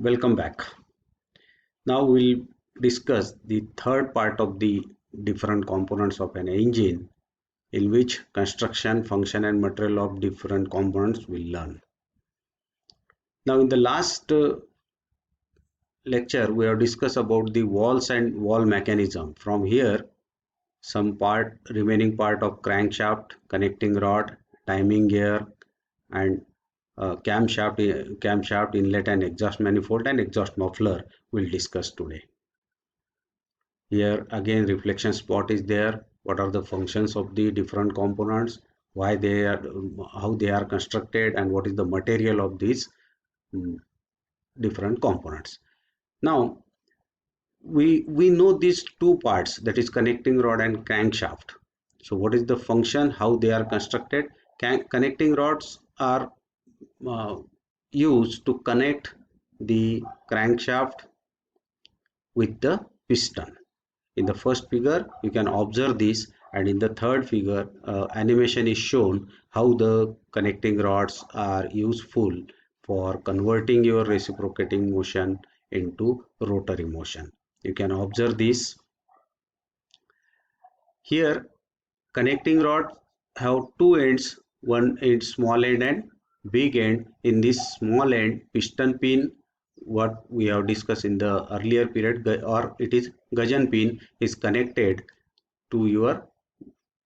Welcome back. Now we'll discuss the third part of the different components of an engine, in which construction, function and material of different components we'll learn. Now in the last lecture we have discussed about the walls and wall mechanism. From here some remaining part of crankshaft, connecting rod, timing gear and camshaft inlet and exhaust manifold and exhaust muffler we'll discuss today. Here again reflection spot is there. What are the functions of the different components, why they are, how they are constructed, and what is the material of these different components. Now we know these two parts, that is connecting rod and crankshaft. So what is the function, how they are constructed? Connecting rods are used to connect the crankshaft with the piston. In the first figure you can observe this, and in the third figure animation is shown how the connecting rods are useful for converting your reciprocating motion into rotary motion. You can observe this. Here connecting rods have two ends, one end small end and big end. In this small end, piston pin, what we have discussed in the earlier period, or it is gudgeon pin, is connected to your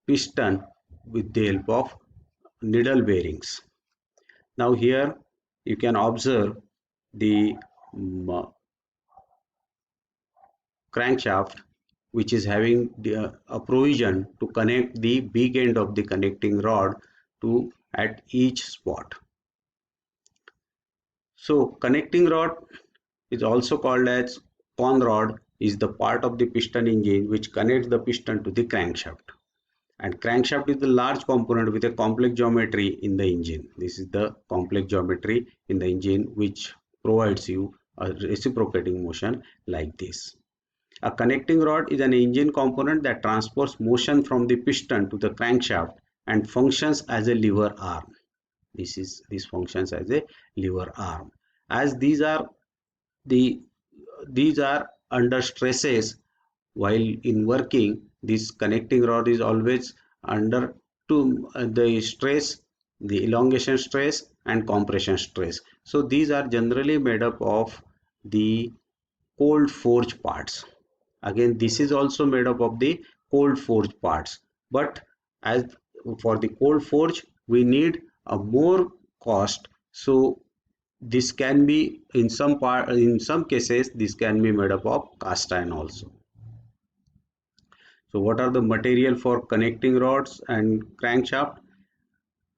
piston with the help of needle bearings. Now here you can observe the crankshaft, which is having a provision to connect the big end of the connecting rod to at each spot. So connecting rod is also called as con rod, is the part of the piston engine which connects the piston to the crankshaft. And crankshaft is the large component with a complex geometry in the engine. This is the complex geometry in the engine which provides you a reciprocating motion like this. A connecting rod is an engine component that transports motion from the piston to the crankshaft and functions as a lever arm. This functions as a lever arm. As these are under stresses while in working, this connecting rod is always under the stress, the elongation stress and compression stress. So these are generally made up of the cold forge parts. Again, this is also made up of the cold forge parts, but as for the cold forge we need a more cost, so this can be in some cases this can be made up of cast iron also. So what are the material for connecting rods and crankshaft?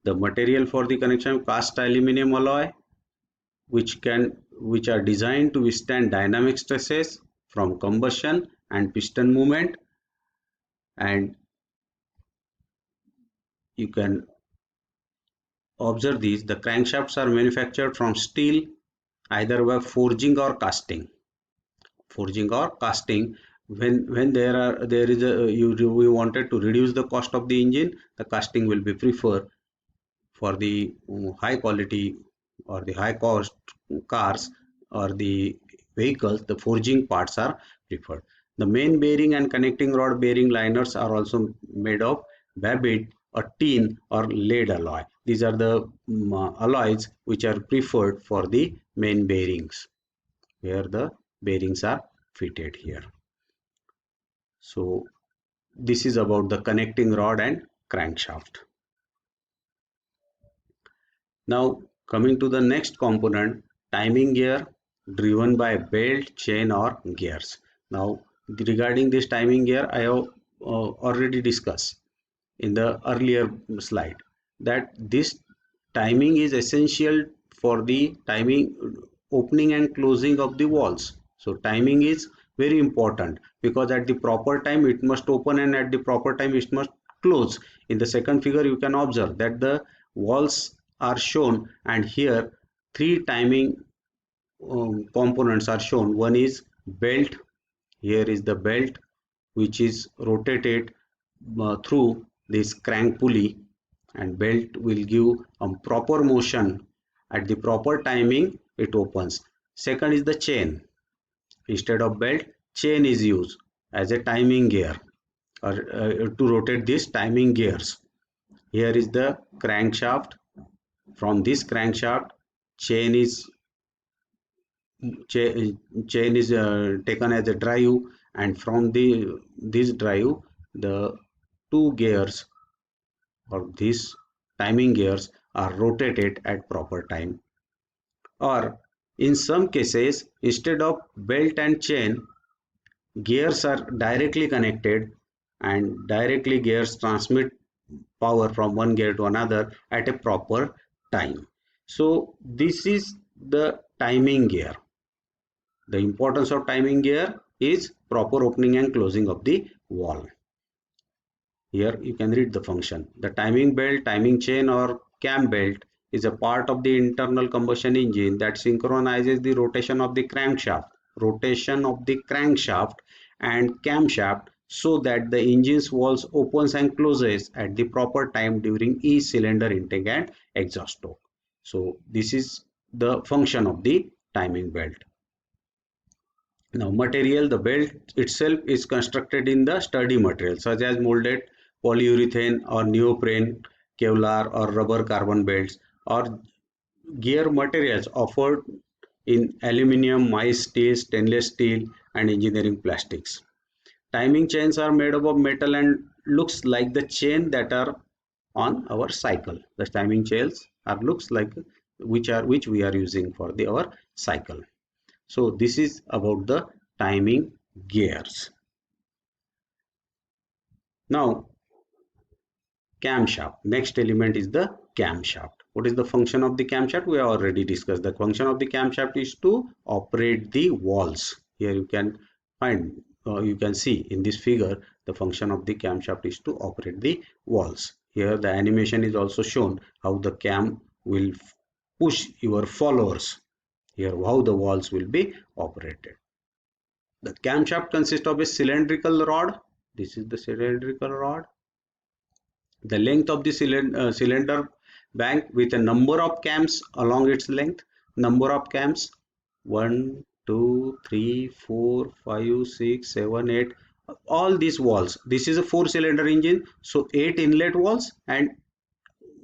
The material for the connection: cast aluminum alloy, which are designed to withstand dynamic stresses from combustion and piston movement. And you can observe these, the crankshafts are manufactured from steel either by forging or casting. When there is a we wanted to reduce the cost of the engine, the casting will be preferred. For the high quality or the high cost cars or the vehicles, the forging parts are preferred. The main bearing and connecting rod bearing liners are also made of babbitt or tin or lead alloy. These are the alloys which are preferred for the main bearings, where the bearings are fitted here. So this is about the connecting rod and crankshaft. Now coming to the next component, timing gear, driven by belt, chain or gears. Now regarding this timing gear, I have already discussed in the earlier slide that this timing is essential for the timing opening and closing of the valves. So timing is very important, because at the proper time it must open and at the proper time it must close. In the second figure you can observe that the valves are shown, and here three timing components are shown. One is belt. Here is the belt which is rotated through this crank pulley, and belt will give a proper motion. At the proper timing it opens. Second is the chain. Instead of belt, chain is used as a timing gear or to rotate these timing gears. Here is the crankshaft. From this crankshaft, chain is taken as a drive, and from this drive, the two gears or these timing gears are rotated at proper time. Or in some cases, instead of belt and chain, gears are directly connected, and directly gears transmit power from one gear to another at a proper time. So this is the timing gear. The importance of timing gear is proper opening and closing of the valve. Here you can read the function. The timing belt, timing chain or cam belt is a part of the internal combustion engine that synchronizes the rotation of the crankshaft, and camshaft so that the engine's valves opens and closes at the proper time during each cylinder intake and exhaust torque. So this is the function of the timing belt. Now material, the belt itself is constructed in the sturdy material such as molded polyurethane or neoprene, Kevlar or rubber carbon belts, or gear materials offered in aluminum, mild steel, stainless steel and engineering plastics. Timing chains are made up of metal and looks like the chain that are on our cycle. The timing chains are looks like which we are using for our cycle. So this is about the timing gears. Now camshaft. Next element is the camshaft. What is the function of the camshaft? We have already discussed. The function of the camshaft is to operate the valves. Here you can find, you can see in this figure, the function of the camshaft is to operate the valves. Here the animation is also shown how the cam will push your followers. Here how the valves will be operated. The camshaft consists of a cylindrical rod. This is the cylindrical rod. The length of the cylinder bank with a number of cams along its length. Number of cams 1, 2, 3, 4, 5, 6, 7, 8. All these valves. This is a 4-cylinder engine, so 8 inlet valves, and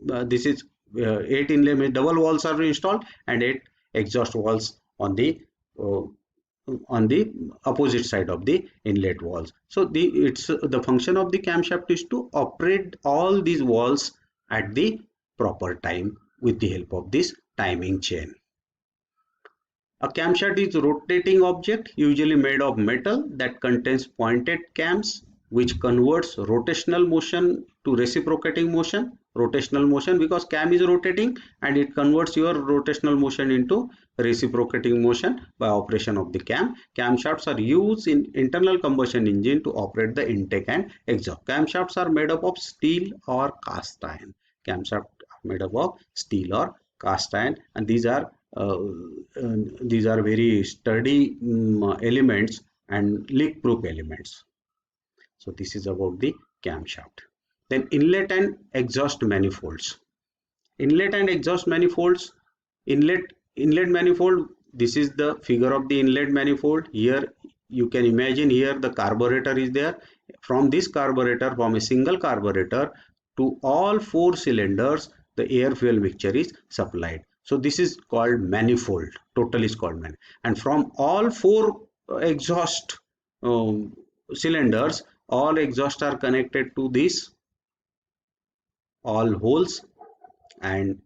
this is 8 inlet double valves are installed, and 8 exhaust valves on the opposite side of the inlet valves. So the function of the camshaft is to operate all these valves at the proper time with the help of this timing chain. A camshaft is a rotating object usually made of metal that contains pointed cams, which converts rotational motion to reciprocating motion. Rotational motion because cam is rotating, and it converts your rotational motion into reciprocating motion by operation of the cam. Camshafts are used in internal combustion engine to operate the intake and exhaust. Camshafts are made up of steel or cast iron. Camshafts are made up of steel or cast iron, and these are very sturdy elements and leak proof elements. So this is about the camshaft. Then inlet and exhaust manifolds. Inlet and exhaust manifolds. Inlet manifold. This is the figure of the inlet manifold. Here you can imagine, here the carburetor is there. From this carburetor, from a single carburetor to all 4 cylinders, the air fuel mixture is supplied. So this is called manifold. Total is called manifold. And from all 4 exhaust cylinders, all exhausts are connected to this all holes, and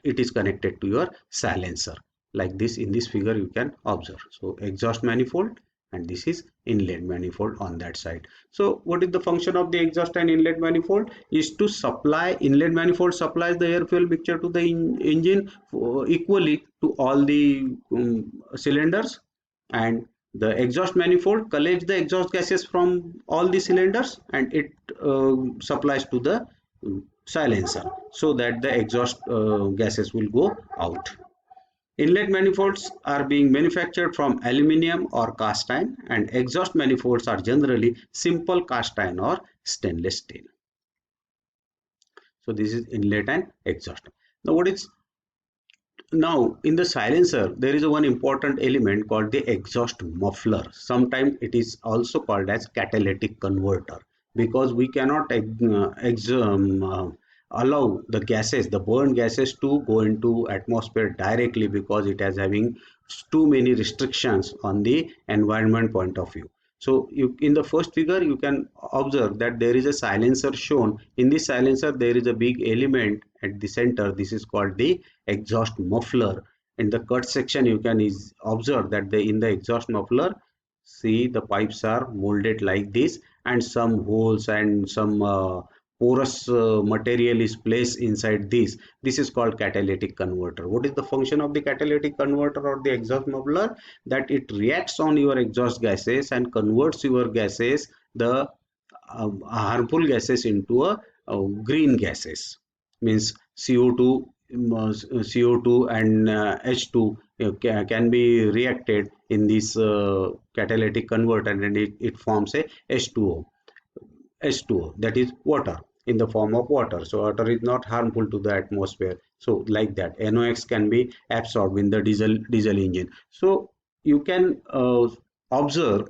it is connected to your silencer like this. In this figure you can observe. So exhaust manifold, and this is inlet manifold on that side. So what is the function of the exhaust and inlet manifold? Is to supply. Inlet manifold supplies the air fuel mixture to the engine equally to all the cylinders, and the exhaust manifold collects the exhaust gases from all the cylinders, and it supplies to the silencer so that the exhaust gases will go out. Inlet manifolds are being manufactured from aluminum or cast iron, and exhaust manifolds are generally simple cast iron or stainless steel. So this is inlet and exhaust. Now what is Now in the silencer there is a one important element called the exhaust muffler. Sometimes it is also called as catalytic converter, because we cannot allow the gases, the burn gases, to go into atmosphere directly, because it has having too many restrictions on the environment point of view. So you, in the first figure you can observe that there is a silencer shown. In this silencer there is a big element at the center. This is called the exhaust muffler. In the cut section you can is observe that in the exhaust muffler, see the pipes are molded like this, and some holes and some porous material is placed inside this. This is called catalytic converter. What is the function of the catalytic converter or the exhaust muffler? That it reacts on your exhaust gases and converts your gases, the harmful gases, into green gases. Means CO2, CO2 and H2 can be reacted in this catalytic converter, and it forms a H2O. H2O, that is water, in the form of water. So water is not harmful to the atmosphere. So like that, NOx can be absorbed in the diesel engine. So you can observe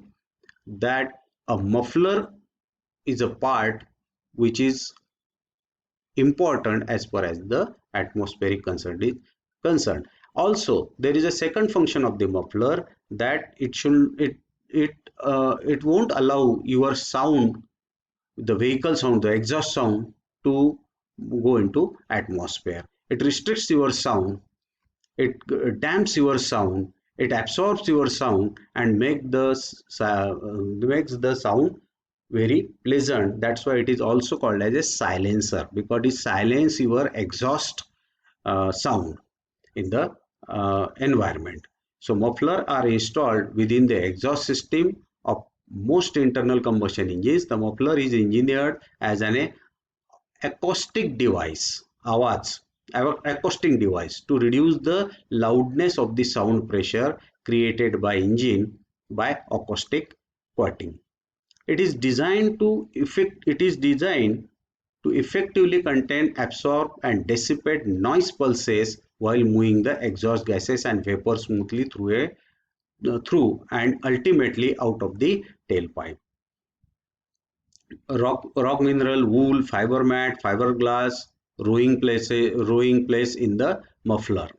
that a muffler is a part which is important as far as the atmospheric concern is concerned. Also, there is a second function of the muffler, that it won't allow your sound, the vehicle sound, the exhaust sound, to go into atmosphere. It restricts your sound, it damps your sound, it absorbs your sound, and makes the sound very pleasant. That's why it is also called as a silencer, because it silences your exhaust sound in the environment. So muffler are installed within the exhaust system of most internal combustion engines. The muffler is engineered as an acoustic device, आवाज, acoustic device, to reduce the loudness of the sound pressure created by engine by acoustic coating. It is designed to effectively contain, absorb and dissipate noise pulses while moving the exhaust gases and vapor smoothly through and ultimately out of the tailpipe. Rock mineral, wool, fiber mat, fiberglass, rowing place in the muffler.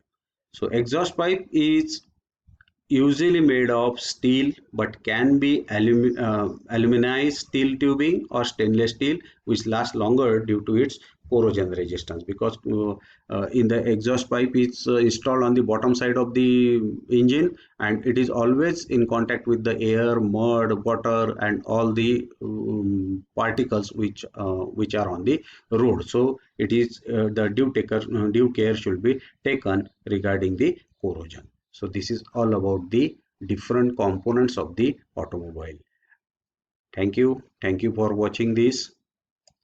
So exhaust pipe is usually made of steel, but can be aluminized steel tubing or stainless steel, which lasts longer due to its corrosion resistance, because in the exhaust pipe it's installed on the bottom side of the engine, and it is always in contact with the air, mud, water and all the particles which are on the road. So it is the due care should be taken regarding the corrosion. So this is all about the different components of the automobile. Thank you for watching this.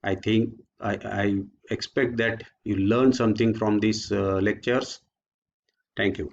I think I expect that you learn something from these lectures. Thank you.